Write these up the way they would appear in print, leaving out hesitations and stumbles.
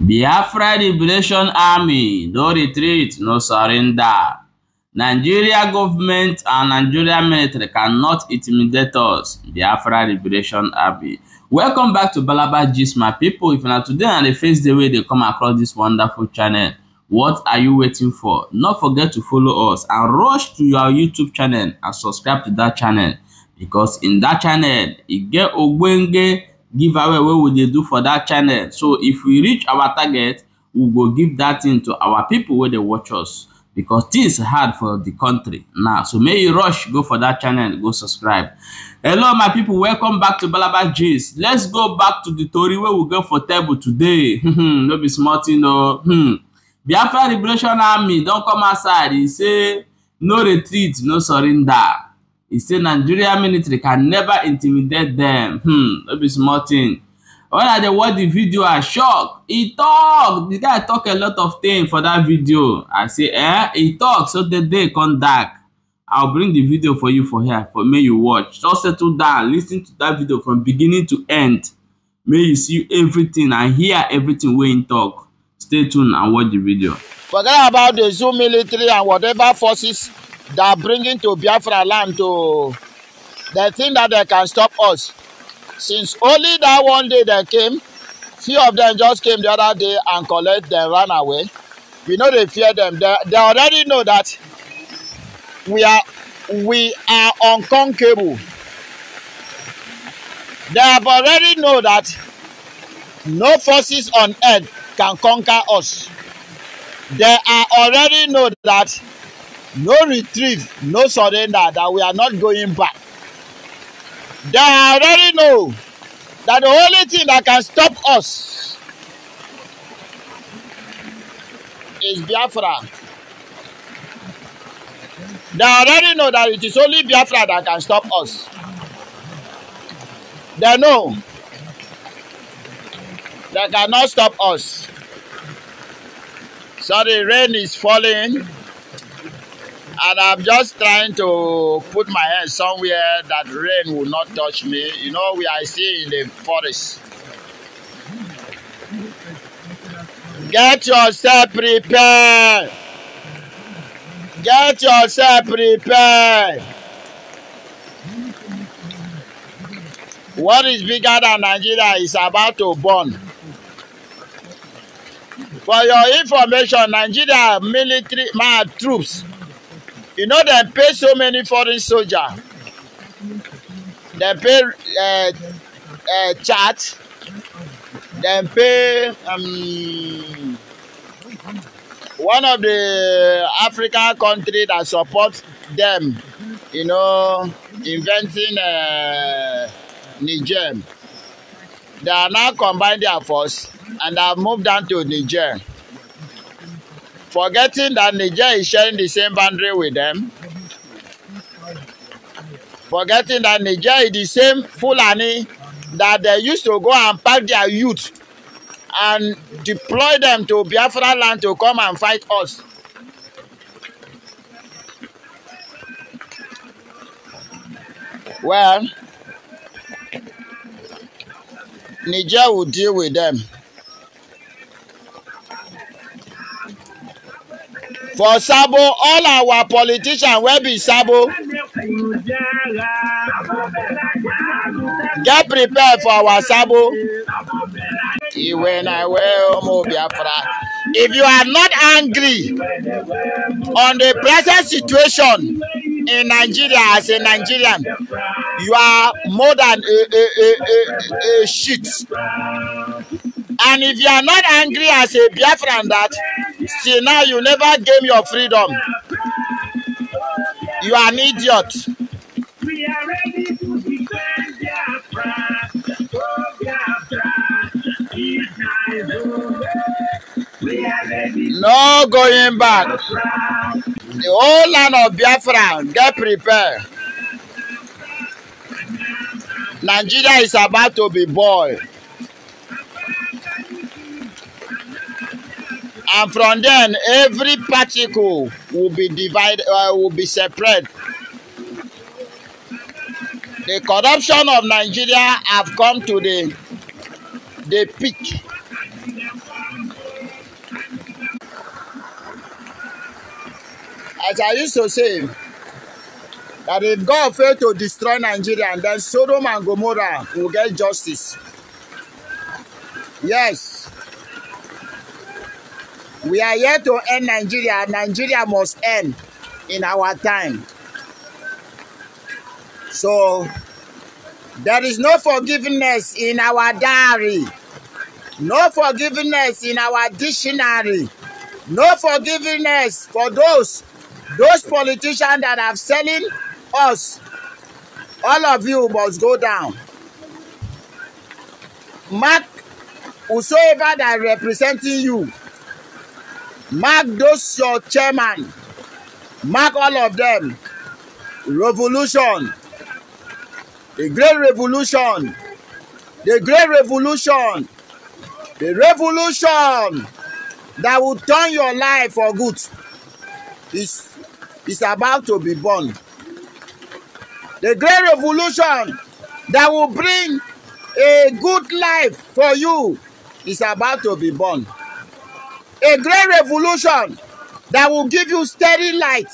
Biafra Liberation Army, no retreat, no surrender. Nigeria government and Nigeria military cannot intimidate us. Biafra Liberation Army. Welcome back to Balaba Gist, my people. If not today and the first day way they come across this wonderful channel, what are you waiting for? Not forget to follow us and rush to your YouTube channel and subscribe to that channel, because in that channel it get ogbonge giveaway wey we dey do for that channel. So if we reach our target, we go give that thing to our people where they watch us, because things hard for the country now. So may you rush, go for that channel, go subscribe. Hello my people, welcome back to Balaba Gist. Let's go back to the story where we go for table today. No be small thing, no. Biafra Liberation Army don't come outside. He say no retreat, no surrender. He say Nigeria military can never intimidate them. No be small thing. When I watch the video, I shocked. He talk. The guy talk a lot of things for that video. I say, he talk so the day come dark. I'll bring the video for you for here, for me you watch. Just settle down, listen to that video from beginning to end. May you see everything and hear everything when he talk. Stay tuned and watch the video. Forget about the Zoom military and whatever forces that are bringing to Biafra land to the thing that they can stop us. Since only that one day they came, few of them just came the other day and collect them, ran away. We know they fear them. They already know that we are unconquerable. They have already know that no forces on earth can conquer us. They are already know that no retreat, no surrender, that we are not going back. They already know that the only thing that can stop us is Biafra. They already know that it is only Biafra that can stop us. They know they cannot stop us. So the rain is falling, and I'm just trying to put my hand somewhere that rain will not touch me. You know, we are still in the forest. Get yourself prepared. Get yourself prepared. What is bigger than Nigeria is about to burn. For your information, Nigeria military troops, you know, they pay so many foreign soldiers. They pay chat. They pay one of the African countries that support them, you know, inventing Niger. They are now combined their force and have moved down to Niger, forgetting that Niger is sharing the same boundary with them, forgetting that Niger is the same Fulani that they used to go and pack their youth and deploy them to Biafra land to come and fight us. Well, Niger will deal with them. For Sabo, all our politicians will be Sabo. Get prepared for our Sabo. If you are not angry on the present situation in Nigeria as a Nigerian, you are more than a shit. And if you are not angry as a Biafran that still now you never gain your freedom, you are an idiot. We are ready to defend Biafra. Oh, Biafra. No going back. The whole land of Biafra, get prepared. Nigeria is about to be boiled. And from then, every particle will be divided, will be separate. The corruption of Nigeria have come to the peak. As I used to say, that if God failed to destroy Nigeria, then Sodom and Gomorrah will get justice. Yes. We are here to end Nigeria. Nigeria must end in our time. So, there is no forgiveness in our diary. No forgiveness in our dictionary. No forgiveness for those politicians that are selling us. All of you must go down. Mark whosoever that representing you. Mark those your chairman. Mark all of them. Revolution. The great revolution. The great revolution. The revolution that will turn your life for good is about to be born. The great revolution that will bring a good life for you is about to be born. A great revolution that will give you steady light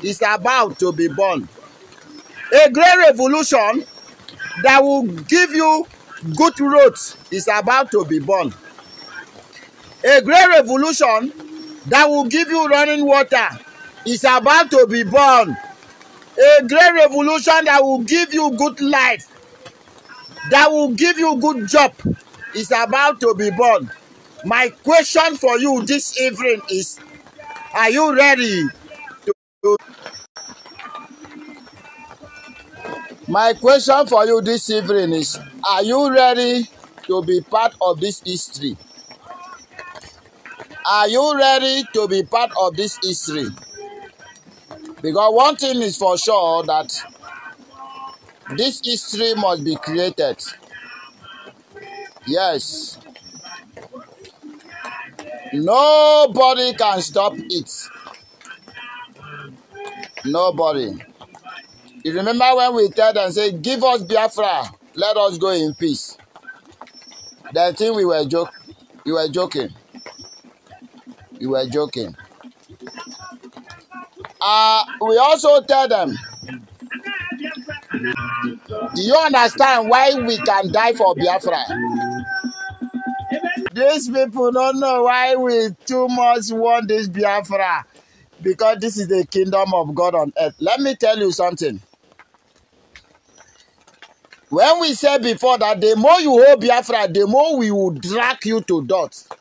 is about to be born. A great revolution that will give you good roads is about to be born. A great revolution that will give you running water is about to be born. A great revolution that will give you good life, that will give you good job, is about to be born. My question for you this evening is, are you ready to... My question for you this evening is, are you ready to be part of this history? Are you ready to be part of this history? Because one thing is for sure, that this history must be created. Yes. Nobody can stop it. Nobody. You remember when we tell them, say, give us Biafra, let us go in peace. They think we were joking. You were joking. You were joking. We also tell them, do you understand why we can die for Biafra? These people don't know why we too much want this Biafra. Because this is the kingdom of God on earth. Let me tell you something. When we said before that the more you hold Biafra, the more we will drag you to dust.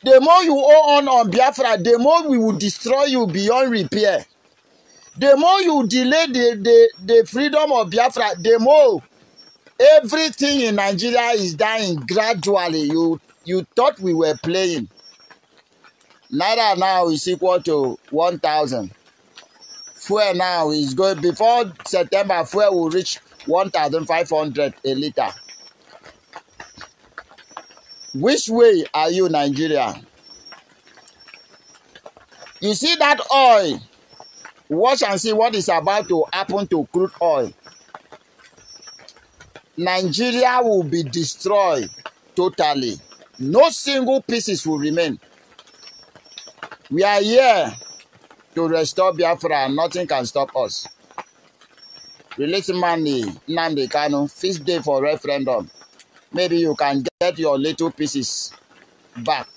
The more you hold on Biafra, the more we will destroy you beyond repair. The more you delay the freedom of Biafra, the more everything in Nigeria is dying gradually. You thought we were playing. Naira now is equal to 1,000. Fuel now is going, before September, fuel will reach 1,500 a litre. Which way are you, Nigeria? You see that oil? Watch and see what is about to happen to crude oil. Nigeria will be destroyed totally. No single pieces will remain. We are here to restore Biafra and nothing can stop us. Release money, Nnamdi Kanu, fixed day for referendum. Maybe you can get your little pieces back.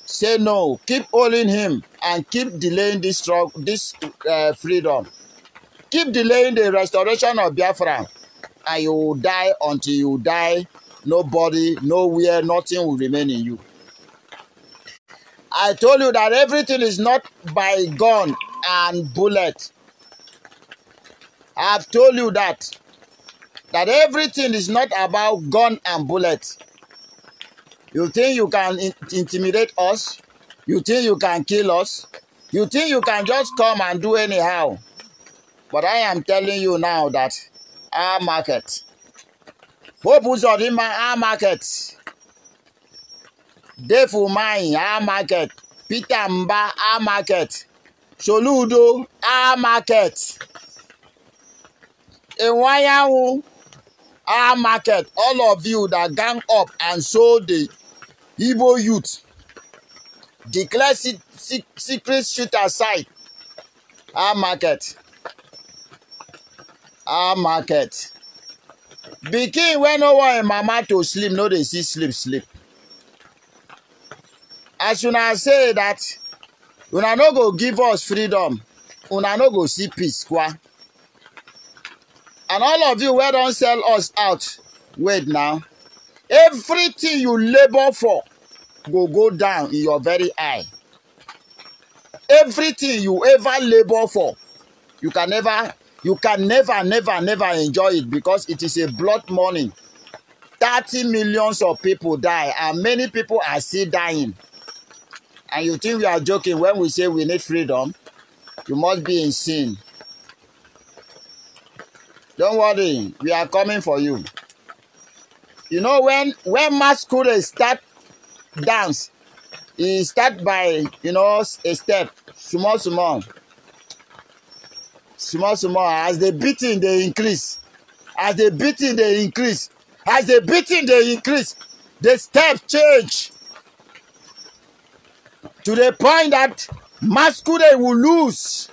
Say no, keep holding him and keep delaying this freedom. Keep delaying the restoration of Biafra, and you will die until you die. Nobody, nowhere, nothing will remain in you. I told you that everything is not by gun and bullet. I've told you that everything is not about gun and bullet. You think you can intimidate us? You think you can kill us? You think you can just come and do anyhow? But I am telling you now that our market, Hope Uzodinma, our market, Dave Umahi, our market, Peter Mba, our market, Soludo, our market, Ewayahu, our market. All of you that gang up and sold the Igbo youth, Declare secret shooter site. Our market. Our market. Begin when no one mama to sleep, no they see sleep. As una say that, una no go give us freedom, una no go see peace, kwa. And all of you where don't sell us out, wait now. Everything you labor for go down in your very eye. Everything you ever labor for, you can never enjoy it because it is a blood money. 30 millions of people die and many people are still dying. And you think we are joking when we say we need freedom? You must be insane. Don't worry, we are coming for you. You know when masquerade start dance, it start by, you know, a step, small. As the beating they increase. As the beating they increase. The step change. To the point that masquerade will lose.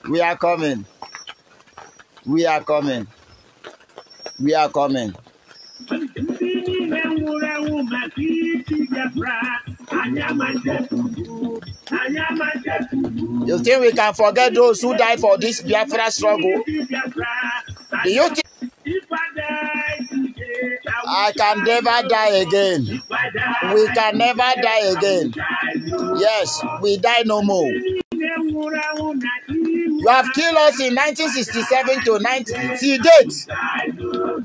We are coming. You think we can forget those who died for this Biafra struggle? Do you think I can never die again? We can never die again. Yes, we die no more. You have killed us in 1967 to 19 till date.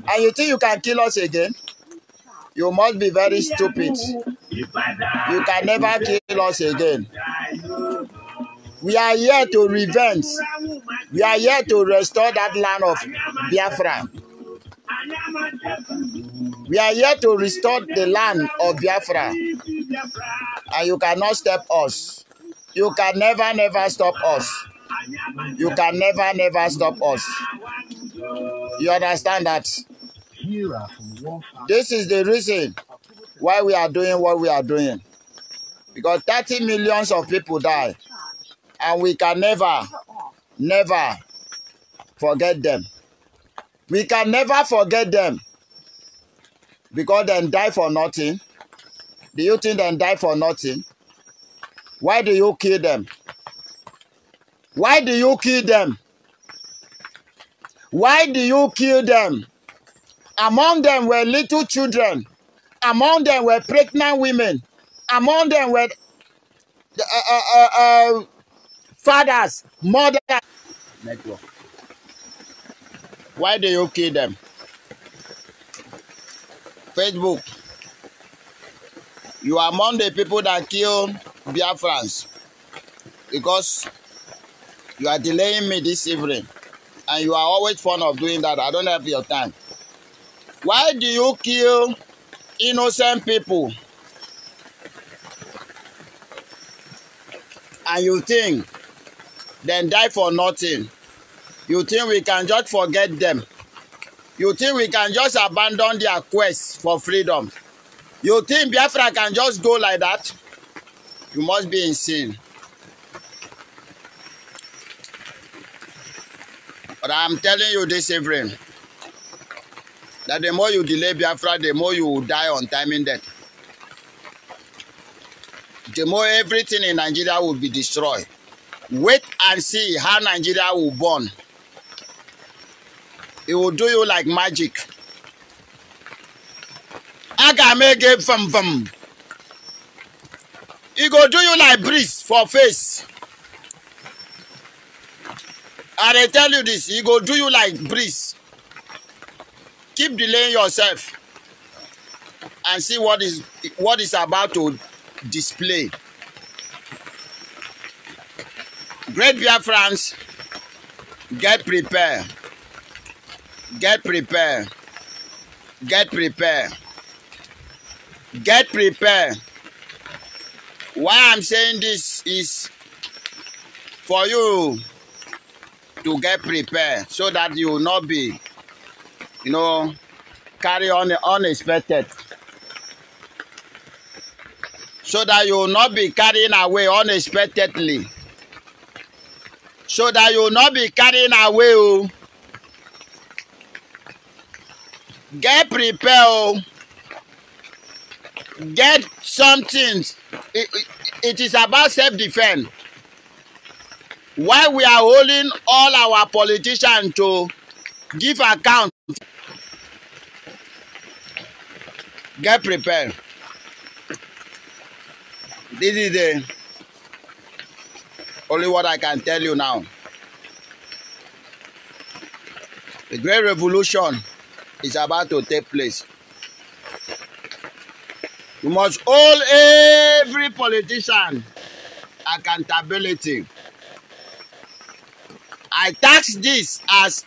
And you think you can kill us again? You must be very stupid. You can never kill us again. We are here to revenge. We are here to restore that land of Biafra. We are here to restore the land of Biafra. And you cannot stop us. You can never stop us. You can never stop us. You understand that? This is the reason why we are doing what we are doing. Because 30 millions of people die. And we can never forget them. We can never forget them. Because they die for nothing. Do you think they die for nothing? Why do you kill them? Why do you kill them? Why do you kill them? Among them were little children. Among them were pregnant women. Among them were fathers, mothers. Network. Why do you kill them? Facebook. You are among the people that kill Biafrans because you are delaying me this evening and you are always fond of doing that. I don't have your time. Why do you kill innocent people? And you think they die for nothing? You think we can just forget them? You think we can just abandon their quest for freedom? You think Biafra can just go like that? You must be insane. But I'm telling you this evening, that the more you delay Biafra, the more you will die on timing death. The more everything in Nigeria will be destroyed. Wait and see how Nigeria will burn. It will do you like magic. I can make it from. It go do you like breeze for face. And I tell you this, it go do you like breeze. Keep delaying yourself and see what is about to display. Great Biafrans, get prepared. Get prepared. Get prepared. Get prepared. Why I'm saying this is for you to get prepared so that you will not be, you know, carry on unexpected. so that you will not be carrying away unexpectedly. So that you will not be carrying away. Oh. Get prepared. Oh. Get something. It is about self-defense. Why we are holding all our politicians to give account. Get prepared. This is the only what I can tell you now. The great revolution is about to take place. You must hold every politician accountability. I tax this as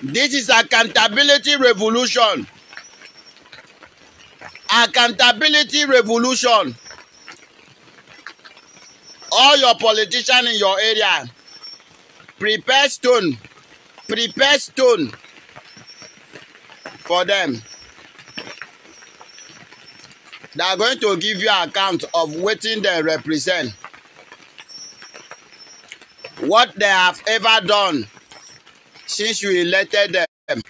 this is accountability revolution. Accountability revolution. All your politicians in your area, prepare stone for them. They are going to give you account of what they represent, what they have ever done since you elected them.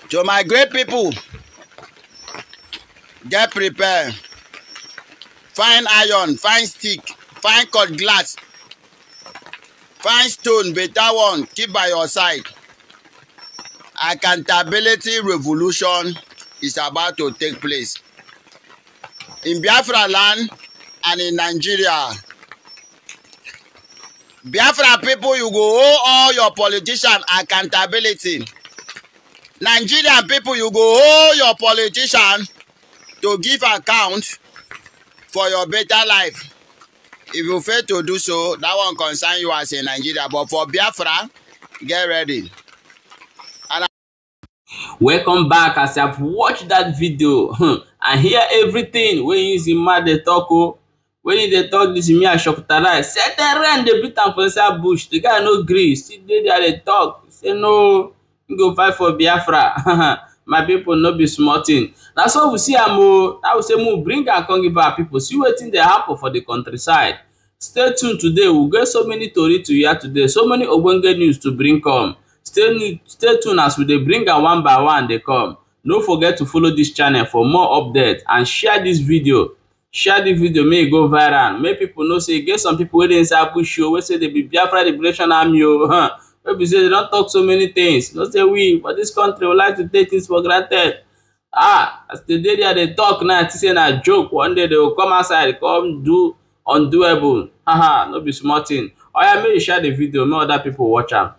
So my great people, get prepared. Find iron, find stick, find cut glass, find stone, better one, keep by your side. Accountability revolution is about to take place in Biafra land and in Nigeria. Biafra people, you go owe all your politicians accountability. Nigerian people, you go owe your politicians to give account for your better life. If you fail to do so, that won't concern you as a Nigeria. But for Biafra, get ready. Welcome back. As I've watched that video and hear everything when you see mad they talk, when they talk this me and Shokutara, set the rent they beat am for inside bush. The guy no gree. Still there they talk. Say no, you go fight for Biafra. My people no be smarting. That's what we see. I will say more bring and come give our people. See what thing they happen for the countryside. Stay tuned today. We'll get so many stories to hear today. So many ogbonge news to bring come. Stay tuned as we bring am one by one they come. No forget to follow this channel for more updates and share this video. Share the video, may it go viral. Make people know say get some people wey inside push you, wey say they be Biafra Liberation Army. Wey say they don't talk so many things. No say we for this country we like to take things for granted. As the day they talk now, it's saying a joke. One day they will come outside, come do undoable. No be small thing. Oya, make you share the video, make other people watch am.